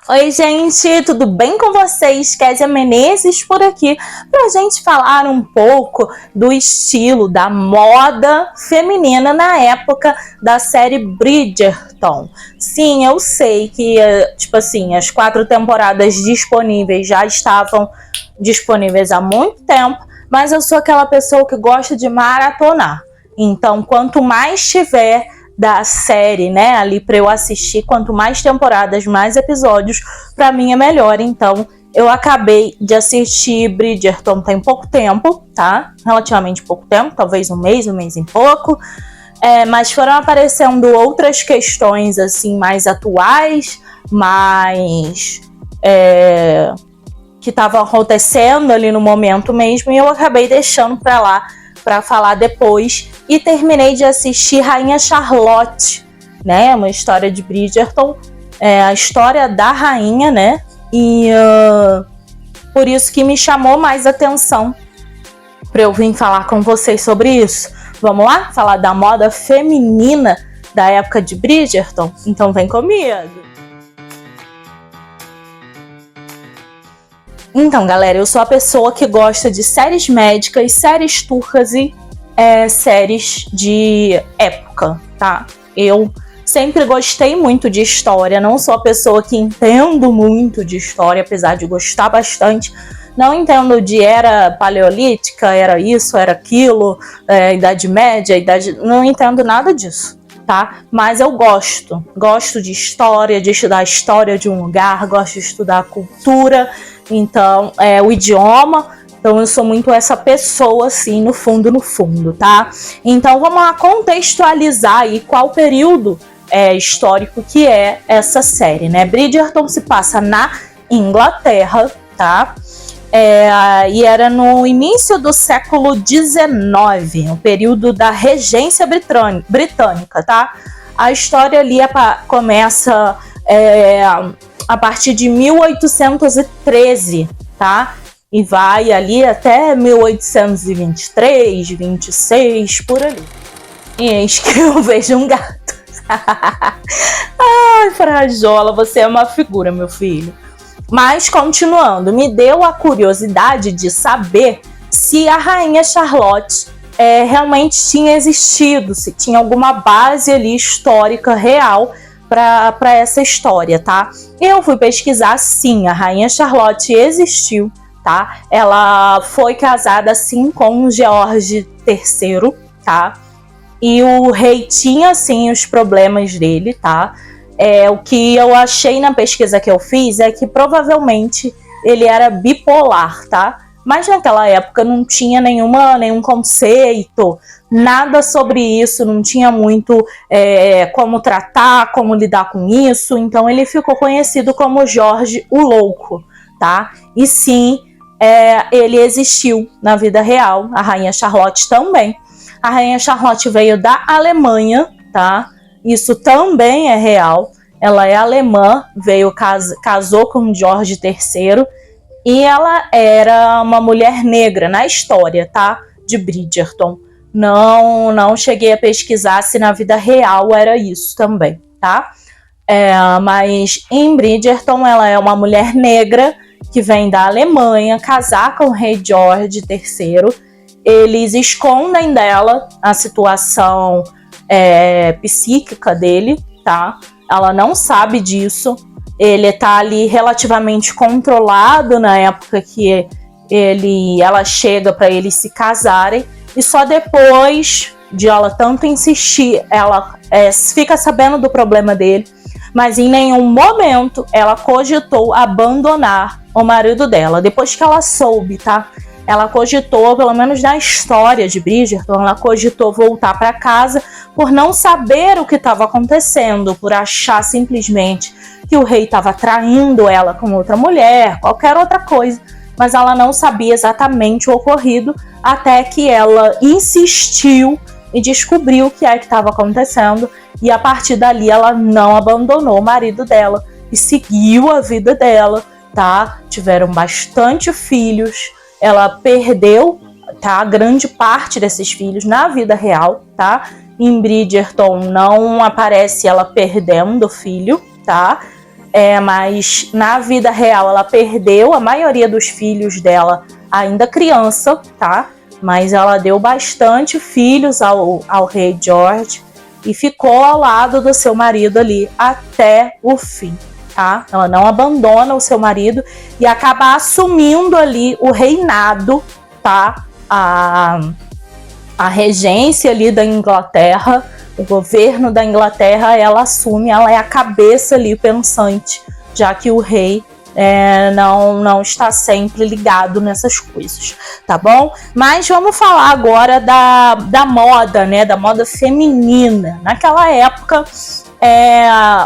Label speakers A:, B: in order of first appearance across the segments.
A: Oi, gente, tudo bem com vocês? Kézia Menezes por aqui para a gente falar um pouco do estilo da moda feminina na época da série Bridgerton. Sim, eu sei que, tipo assim, as 4 temporadas disponíveis já estavam disponíveis há muito tempo, mas eu sou aquela pessoa que gosta de maratonar. Então, quanto mais tiver da série, né, ali para eu assistir, quanto mais temporadas, mais episódios, para mim é melhor. Então, eu acabei de assistir Bridgerton tem pouco tempo, tá? Relativamente pouco tempo, talvez um mês e pouco. Mas foram aparecendo outras questões, assim, mais atuais, mais que estavam acontecendo ali no momento mesmo, e eu acabei deixando para lá para falar depois, e terminei de assistir Rainha Charlotte, né, uma história de Bridgerton, a história da rainha, né, e por isso que me chamou mais atenção para eu vir falar com vocês sobre isso. Vamos lá? Falar da moda feminina da época de Bridgerton? Então vem comigo! Então, galera, eu sou a pessoa que gosta de séries médicas, séries turcas e séries de época, tá? Eu sempre gostei muito de história, não sou a pessoa que entendo muito de história, apesar de gostar bastante. Não entendo de era paleolítica, era isso, era aquilo, Idade Média, não entendo nada disso, tá? Mas eu gosto de história, de estudar a história de um lugar, gosto de estudar a cultura, então, o idioma. Então, eu sou muito essa pessoa, assim, no fundo, tá? Então, vamos lá contextualizar aí qual período histórico que é essa série, né? Bridgerton se passa na Inglaterra, tá? E era no início do século XIX, o período da regência britânica, tá? A história ali começa a partir de 1813, tá? E vai ali até 1823, 26, por ali. E eis que eu vejo um gato. Ai, Frajola, você é uma figura, meu filho. Mas, continuando, me deu a curiosidade de saber se a Rainha Charlotte realmente tinha existido, se tinha alguma base ali histórica real para essa história, tá? Eu fui pesquisar, sim, a Rainha Charlotte existiu, tá? Ela foi casada, sim, com o George III, tá? E o rei tinha, sim, os problemas dele, tá? O que eu achei na pesquisa que eu fiz é que provavelmente ele era bipolar, tá? Mas naquela época não tinha nenhum conceito, nada sobre isso, não tinha muito como tratar, como lidar com isso. Então ele ficou conhecido como Jorge o Louco, tá? E sim, ele existiu na vida real, a Rainha Charlotte também. A Rainha Charlotte veio da Alemanha, tá? Isso também é real. Ela é alemã, casou com Jorge III, e ela era uma mulher negra na história, tá? De Bridgerton. Não cheguei a pesquisar se na vida real era isso também, tá? Mas em Bridgerton ela é uma mulher negra que vem da Alemanha, casar com o rei George III. Eles escondem dela a situação psíquica dele, tá? Ela não sabe disso. Ele tá ali relativamente controlado na época que ela chega para eles se casarem, e só depois de ela tanto insistir, ela fica sabendo do problema dele, mas em nenhum momento ela cogitou abandonar o marido dela. Depois que ela soube, tá? Ela cogitou, pelo menos na história de Bridgerton, ela cogitou voltar para casa por não saber o que estava acontecendo, por achar simplesmente que o rei estava traindo ela com outra mulher, qualquer outra coisa, mas ela não sabia exatamente o ocorrido, até que ela insistiu e descobriu o que estava acontecendo, e a partir dali ela não abandonou o marido dela e seguiu a vida dela, tá? Tiveram bastante filhos. Ela perdeu, tá, grande parte desses filhos na vida real, tá? Em Bridgerton não aparece ela perdendo filho, tá? mas na vida real ela perdeu a maioria dos filhos dela ainda criança, tá? Mas ela deu bastante filhos ao rei George e ficou ao lado do seu marido ali até o fim, tá? Ela não abandona o seu marido e acaba assumindo ali o reinado, tá? A regência ali da Inglaterra, o governo da Inglaterra, ela assume, ela é a cabeça ali pensante, já que o rei não está sempre ligado nessas coisas, tá bom? Mas vamos falar agora da moda, né? Da moda feminina. Naquela época,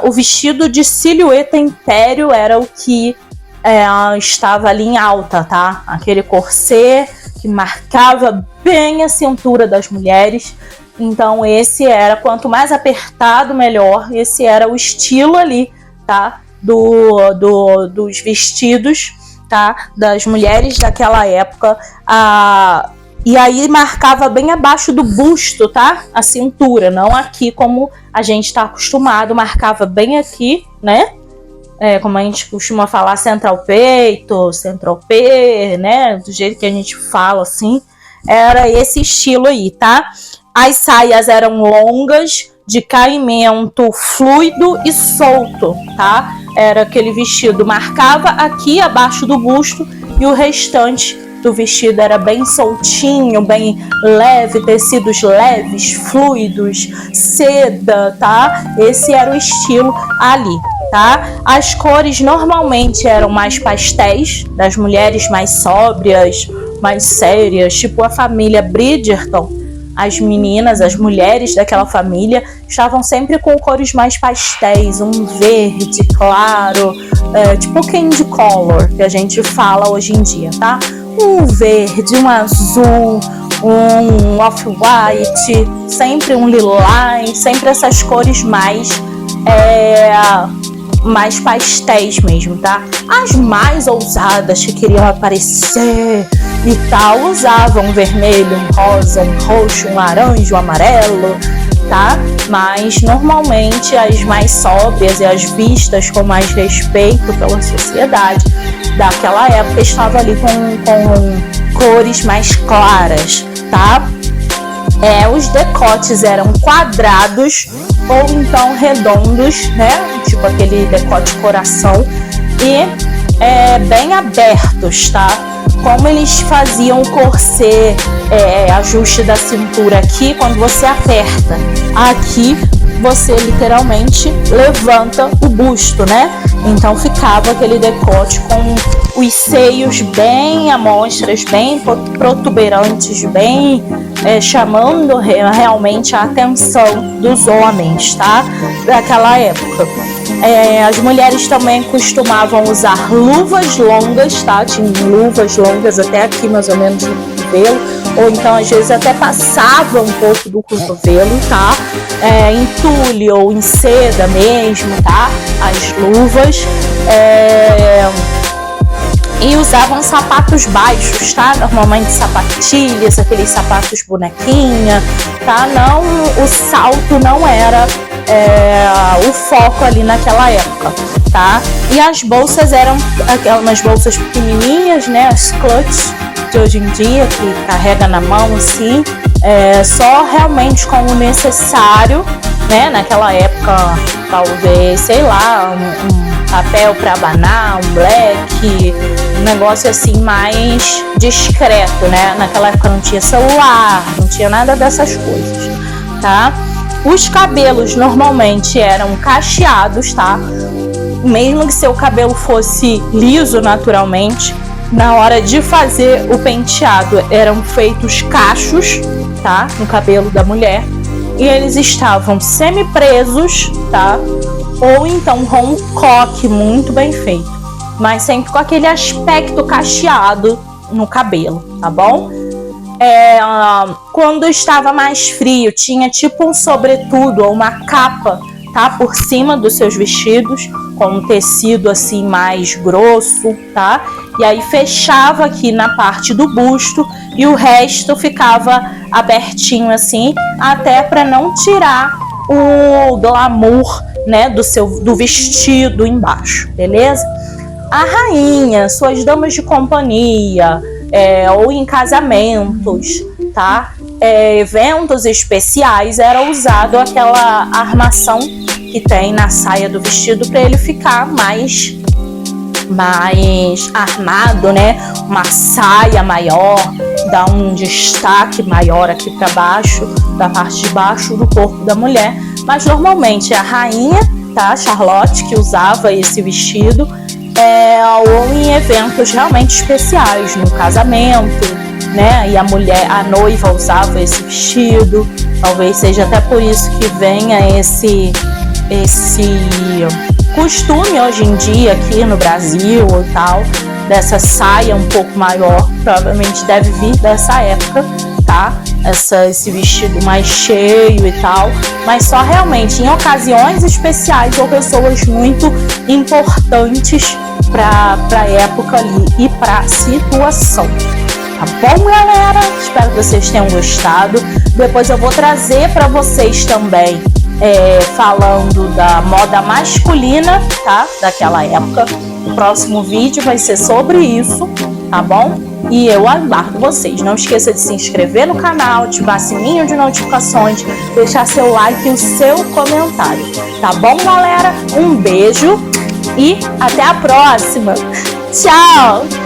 A: o vestido de silhueta império era o que estava ali em alta, tá? Aquele corset que marcava bem a cintura das mulheres. Então esse era, quanto mais apertado, melhor. Esse era o estilo ali, tá? Dos vestidos, tá? Das mulheres daquela época. E aí marcava bem abaixo do busto, tá? A cintura, não aqui como a gente está acostumado, marcava bem aqui, né? Como a gente costuma falar, central peito, central P, né? Do jeito que a gente fala assim, era esse estilo aí, tá? As saias eram longas, de caimento fluido e solto, tá? Era aquele vestido, marcava aqui abaixo do busto e o restante do vestido era bem soltinho, bem leve, tecidos leves, fluidos, seda, tá? Esse era o estilo ali, tá? As cores normalmente eram mais pastéis, das mulheres mais sóbrias, mais sérias, tipo a família Bridgerton. As meninas, as mulheres daquela família estavam sempre com cores mais pastéis, um verde claro, tipo candy color, que a gente fala hoje em dia, tá? Um verde, um azul, um off-white, sempre um lilás, sempre essas cores mais pastéis mesmo, tá? As mais ousadas que queriam aparecer e tal, usavam um vermelho, um rosa, um roxo, um laranja, um amarelo, tá? Mas normalmente as mais sóbrias e as vistas com mais respeito pela sociedade daquela época estavam ali com cores mais claras, tá? Os decotes eram quadrados ou então redondos, né? Tipo aquele decote coração e bem abertos, tá? Como eles faziam o corset, ajuste da cintura aqui, quando você aperta aqui, você literalmente levanta o busto, né? Então ficava aquele decote com os seios bem à mostras, bem protuberantes, bem chamando realmente a atenção dos homens, tá? Daquela época. As mulheres também costumavam usar luvas longas, tá? Tinham luvas longas até aqui mais ou menos no cotovelo, ou então às vezes até passava um pouco do cotovelo, tá? Em tule ou em seda mesmo, tá? As luvas. E usavam sapatos baixos, tá? Normalmente sapatilhas, aqueles sapatos bonequinha, tá? Não, o salto não era o foco ali naquela época, tá? E as bolsas eram umas bolsas pequenininhas, né? As clutches de hoje em dia, que carrega na mão assim, só realmente com o necessário, né? Naquela época, talvez, sei lá, um papel para abanar, um black, um negócio assim mais discreto, né? Naquela época não tinha celular, não tinha nada dessas coisas, tá? Os cabelos normalmente eram cacheados, tá? Mesmo que seu cabelo fosse liso naturalmente, na hora de fazer o penteado eram feitos cachos, tá? No cabelo da mulher. E eles estavam semi-presos, tá? Ou então com um coque muito bem feito, mas sempre com aquele aspecto cacheado no cabelo, tá bom? Quando estava mais frio, tinha tipo um sobretudo ou uma capa, tá? Por cima dos seus vestidos, com um tecido assim mais grosso, tá? E aí fechava aqui na parte do busto e o resto ficava abertinho assim, até para não tirar o glamour né, do vestido embaixo, beleza? A rainha, suas damas de companhia, ou em casamentos, tá? Eventos especiais, era usado aquela armação que tem na saia do vestido para ele ficar mais armado, né? Uma saia maior, dá um destaque maior aqui para baixo, da parte de baixo do corpo da mulher. Mas normalmente a rainha, tá? Charlotte, que usava esse vestido, ou em eventos realmente especiais, no casamento, né? E a noiva usava esse vestido. Talvez seja até por isso que venha esse costume hoje em dia aqui no Brasil e tal, dessa saia um pouco maior. Provavelmente deve vir dessa época, tá? Esse vestido mais cheio e tal, mas só realmente em ocasiões especiais ou pessoas muito importantes para a época ali e para a situação. Tá bom, galera? Espero que vocês tenham gostado. Depois eu vou trazer para vocês também falando da moda masculina, tá? Daquela época. O próximo vídeo vai ser sobre isso, tá bom? E eu aguardo vocês. Não esqueça de se inscrever no canal, ativar o sininho de notificações, deixar seu like e o seu comentário. Tá bom, galera? Um beijo e até a próxima. Tchau!